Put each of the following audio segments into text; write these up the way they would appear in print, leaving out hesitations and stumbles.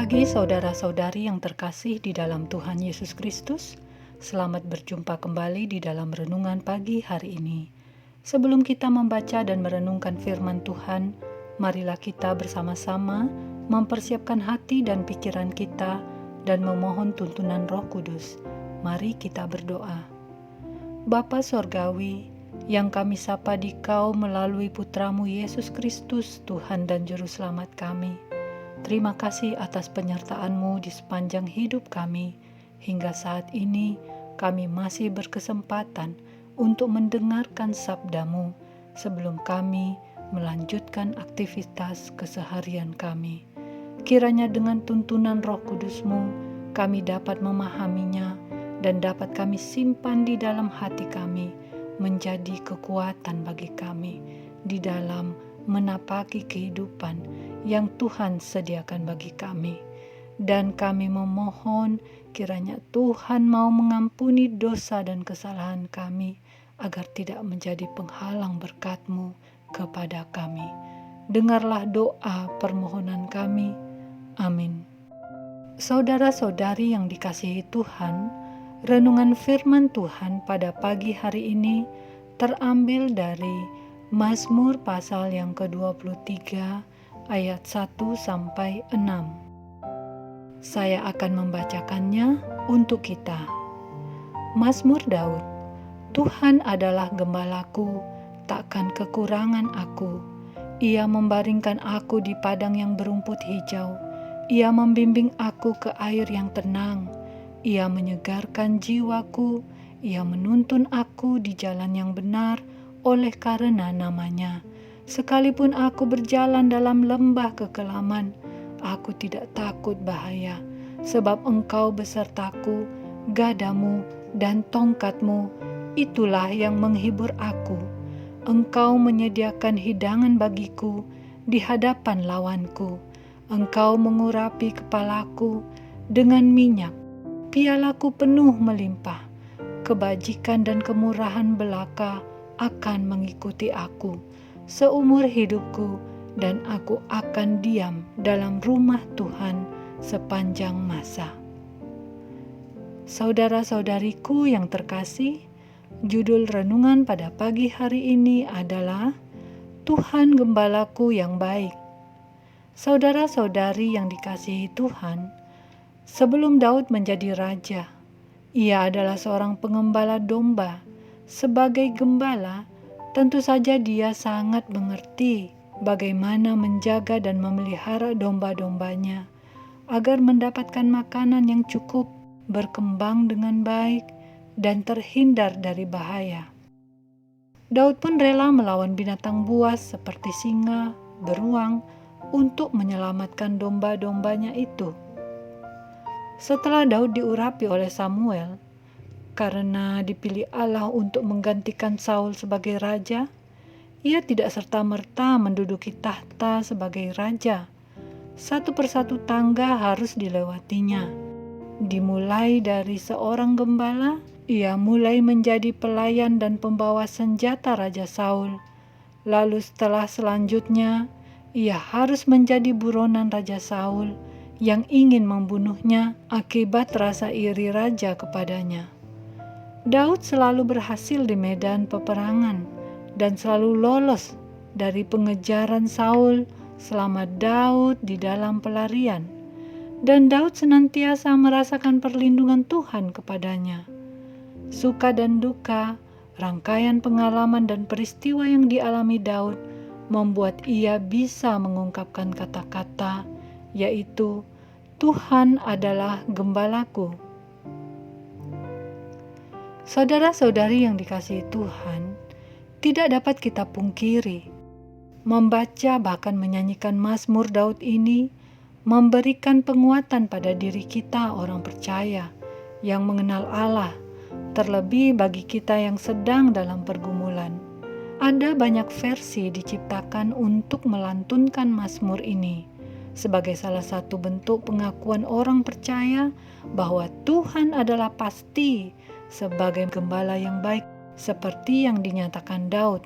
pagi saudara-saudari yang terkasih di dalam Tuhan Yesus Kristus. Selamat berjumpa kembali di dalam renungan pagi hari ini. Sebelum kita membaca dan merenungkan firman Tuhan, marilah kita bersama-sama mempersiapkan hati dan pikiran kita dan memohon tuntunan Roh Kudus. Mari kita berdoa. Bapa Sorgawi, yang kami sapa di Kau melalui Putramu Yesus Kristus, Tuhan dan Juru Selamat kami. Terima kasih atas penyertaan-Mu di sepanjang hidup kami. Hingga saat ini kami masih berkesempatan untuk mendengarkan sabda-Mu sebelum kami melanjutkan aktivitas keseharian kami. Kiranya dengan tuntunan Roh Kudus-Mu kami dapat memahaminya dan dapat kami simpan di dalam hati kami menjadi kekuatan bagi kami di dalam menapaki kehidupan yang Tuhan sediakan bagi kami. Dan kami memohon kiranya Tuhan mau mengampuni dosa dan kesalahan kami agar tidak menjadi penghalang berkat-Mu kepada kami. Dengarlah doa permohonan kami. Amin. Saudara-saudari yang dikasihi Tuhan, renungan firman Tuhan pada pagi hari ini terambil dari Mazmur pasal yang ke-23 ayat 1 sampai 6. Saya akan membacakannya untuk kita. Mazmur Daud. Tuhan adalah gembalaku, takkan kekurangan aku. Ia membaringkan aku di padang yang berumput hijau. Ia membimbing aku ke air yang tenang. Ia menyegarkan jiwaku. Ia menuntun aku di jalan yang benar oleh karena nama-Nya. Sekalipun aku berjalan dalam lembah kekelaman, aku tidak takut bahaya, sebab Engkau besertaku, gadamu dan tongkat-Mu, itulah yang menghibur aku. Engkau menyediakan hidangan bagiku di hadapan lawanku. Engkau mengurapi kepalaku dengan minyak, pialaku penuh melimpah. Kebajikan dan kemurahan belaka akan mengikuti aku seumur hidupku, dan aku akan diam dalam rumah Tuhan sepanjang masa. Saudara-saudariku yang terkasih, judul renungan pada pagi hari ini adalah Tuhan Gembalaku yang Baik. Saudara-saudari yang dikasihi Tuhan, sebelum Daud menjadi raja, ia adalah seorang pengembala domba. Sebagai gembala, tentu saja dia sangat mengerti bagaimana menjaga dan memelihara domba-dombanya agar mendapatkan makanan yang cukup, berkembang dengan baik, dan terhindar dari bahaya. Daud pun rela melawan binatang buas seperti singa, beruang, untuk menyelamatkan domba-dombanya itu. Setelah Daud diurapi oleh Samuel, karena dipilih Allah untuk menggantikan Saul sebagai raja, ia tidak serta-merta menduduki tahta sebagai raja. Satu persatu tangga harus dilewatinya. Dimulai dari seorang gembala, ia mulai menjadi pelayan dan pembawa senjata Raja Saul. Lalu selanjutnya, ia harus menjadi buronan Raja Saul yang ingin membunuhnya akibat rasa iri raja kepadanya. Daud selalu berhasil di medan peperangan dan selalu lolos dari pengejaran Saul selama Daud di dalam pelarian. Dan Daud senantiasa merasakan perlindungan Tuhan kepadanya. Suka dan duka, rangkaian pengalaman dan peristiwa yang dialami Daud membuat ia bisa mengungkapkan kata-kata, yaitu Tuhan adalah gembalaku. Saudara-saudari yang dikasihi Tuhan, tidak dapat kita pungkiri, membaca bahkan menyanyikan Mazmur Daud ini memberikan penguatan pada diri kita orang percaya yang mengenal Allah, terlebih bagi kita yang sedang dalam pergumulan. Ada banyak versi diciptakan untuk melantunkan Mazmur ini sebagai salah satu bentuk pengakuan orang percaya bahwa Tuhan adalah pasti sebagai gembala yang baik, seperti yang dinyatakan Daud.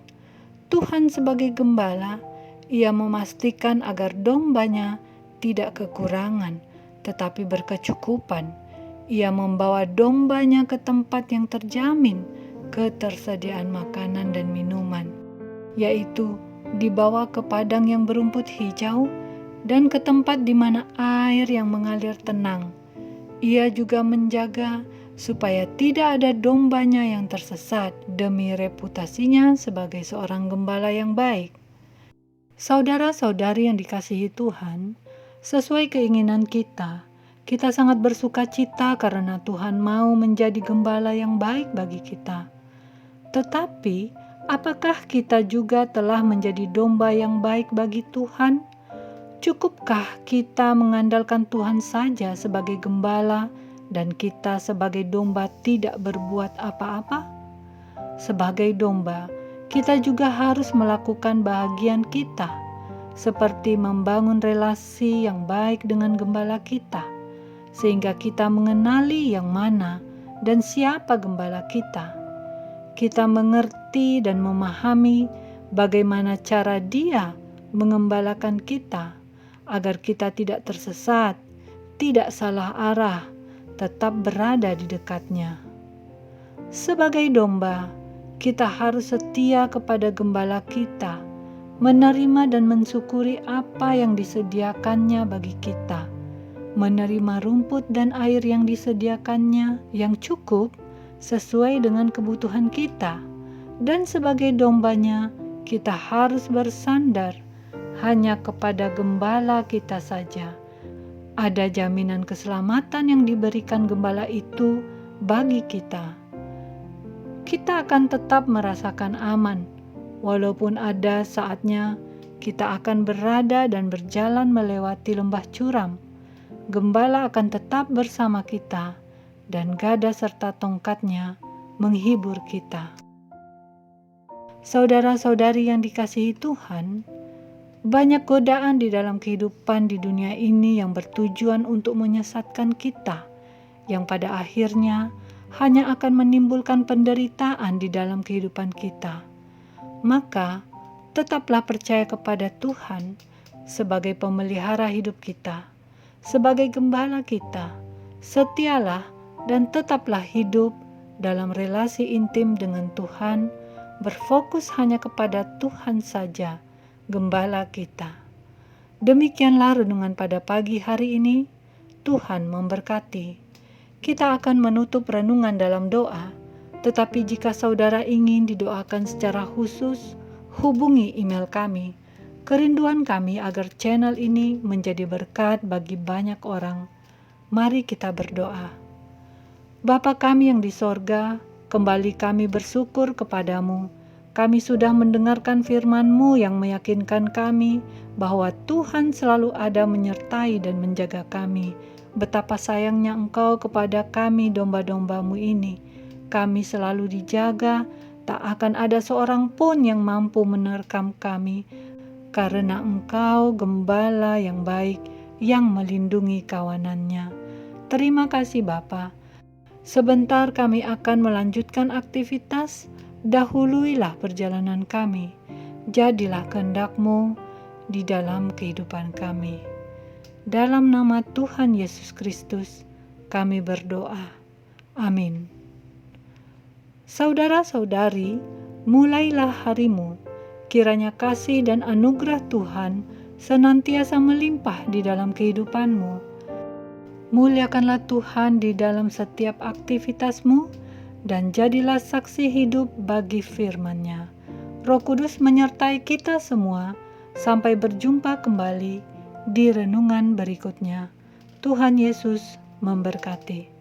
Tuhan sebagai gembala, ia memastikan agar dombanya tidak kekurangan tetapi berkecukupan. Ia membawa dombanya ke tempat yang terjamin ketersediaan makanan dan minuman, yaitu dibawa ke padang yang berumput hijau dan ke tempat di mana air yang mengalir tenang. Ia juga menjaga supaya tidak ada dombanya yang tersesat demi reputasinya sebagai seorang gembala yang baik. Saudara-saudari yang dikasihi Tuhan, sesuai keinginan kita sangat bersuka cita karena Tuhan mau menjadi gembala yang baik bagi kita. Tetapi, apakah kita juga telah menjadi domba yang baik bagi Tuhan? Cukupkah kita mengandalkan Tuhan saja sebagai gembala dan kita sebagai domba tidak berbuat apa-apa? Sebagai domba, kita juga harus melakukan bagian kita, seperti membangun relasi yang baik dengan gembala kita, sehingga kita mengenali yang mana dan siapa gembala kita. Kita mengerti dan memahami bagaimana cara Dia mengembalakan kita, agar kita tidak tersesat, tidak salah arah, tetap berada di dekatnya. Sebagai domba, kita harus setia kepada gembala kita, menerima dan mensyukuri apa yang disediakannya bagi kita, menerima rumput dan air yang disediakannya yang cukup sesuai dengan kebutuhan kita, dan sebagai dombanya kita harus bersandar hanya kepada gembala kita saja. Ada jaminan keselamatan yang diberikan gembala itu bagi kita. Kita akan tetap merasakan aman, walaupun ada saatnya kita akan berada dan berjalan melewati lembah curam. Gembala akan tetap bersama kita, dan gada serta tongkatnya menghibur kita. Saudara-saudari yang dikasihi Tuhan, banyak godaan di dalam kehidupan di dunia ini yang bertujuan untuk menyesatkan kita, yang pada akhirnya hanya akan menimbulkan penderitaan di dalam kehidupan kita. Maka, tetaplah percaya kepada Tuhan sebagai pemelihara hidup kita, sebagai gembala kita. Setialah dan tetaplah hidup dalam relasi intim dengan Tuhan, berfokus hanya kepada Tuhan saja, gembala kita. Demikianlah renungan pada pagi hari ini. Tuhan memberkati. Kita akan menutup renungan dalam doa, tetapi jika saudara ingin didoakan secara khusus, hubungi email kami. Kerinduan kami agar channel ini menjadi berkat bagi banyak orang. Mari kita berdoa. Bapa kami yang di sorga, kembali kami bersyukur kepadamu. Kami sudah mendengarkan firman-Mu yang meyakinkan kami bahwa Tuhan selalu ada menyertai dan menjaga kami. Betapa sayangnya Engkau kepada kami domba-domba-Mu ini. Kami selalu dijaga, tak akan ada seorang pun yang mampu menerkam kami, karena Engkau gembala yang baik yang melindungi kawanannya. Terima kasih Bapa. Sebentar kami akan melanjutkan aktivitas. Dahuluilah perjalanan kami, jadilah kehendak-Mu di dalam kehidupan kami. Dalam nama Tuhan Yesus Kristus, kami berdoa. Amin. Saudara-saudari, mulailah harimu. Kiranya kasih dan anugerah Tuhan senantiasa melimpah di dalam kehidupanmu. Muliakanlah Tuhan di dalam setiap aktivitasmu, dan jadilah saksi hidup bagi firman-Nya. Roh Kudus menyertai kita semua. Sampai berjumpa kembali di renungan berikutnya. Tuhan Yesus memberkati.